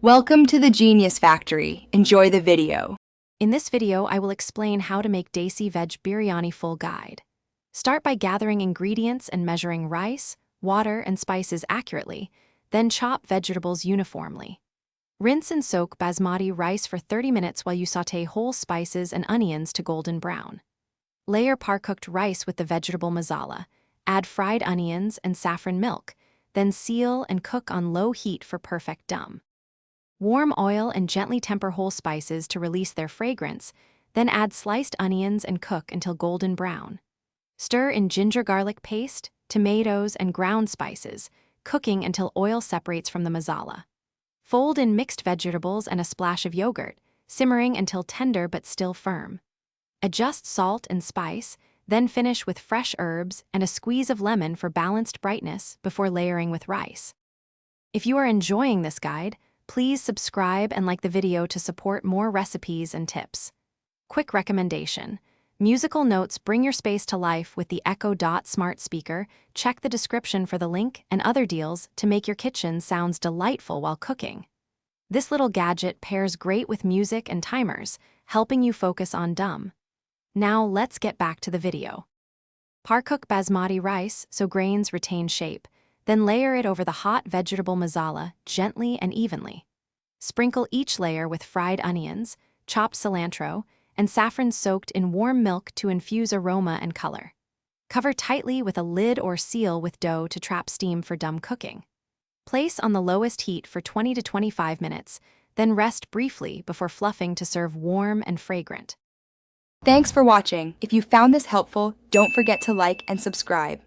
Welcome to the Genius Factory. Enjoy the video. In this video, I will explain how to make Desi Veg Biryani full guide. Start by gathering ingredients and measuring rice, water, and spices accurately, then chop vegetables uniformly. Rinse and soak basmati rice for 30 minutes while you sauté whole spices and onions to golden brown. Layer par-cooked rice with the vegetable masala, add fried onions and saffron milk, then seal and cook on low heat for perfect dum. Warm oil and gently temper whole spices to release their fragrance, then add sliced onions and cook until golden brown. Stir in ginger garlic paste, tomatoes, and ground spices, cooking until oil separates from the masala. Fold in mixed vegetables and a splash of yogurt, simmering until tender but still firm. Adjust salt and spice, then finish with fresh herbs and a squeeze of lemon for balanced brightness before layering with rice. If you are enjoying this guide, please subscribe and like the video to support more recipes and tips. Quick recommendation: musical notes bring your space to life with the Echo Dot smart speaker. Check the description for the link and other deals to make your kitchen sounds delightful while cooking. This little gadget pairs great with music and timers, helping you focus on dum. Now let's get back to the video. Par-cook basmati rice so grains retain shape. Then layer it over the hot vegetable masala gently and evenly. Sprinkle each layer with fried onions, chopped cilantro, and saffron soaked in warm milk to infuse aroma and color. Cover tightly with a lid or seal with dough to trap steam for dum cooking. Place on the lowest heat for 20 to 25 minutes, then rest briefly before fluffing to serve warm and fragrant. Thanks for watching. If you found this helpful, don't forget to like and subscribe.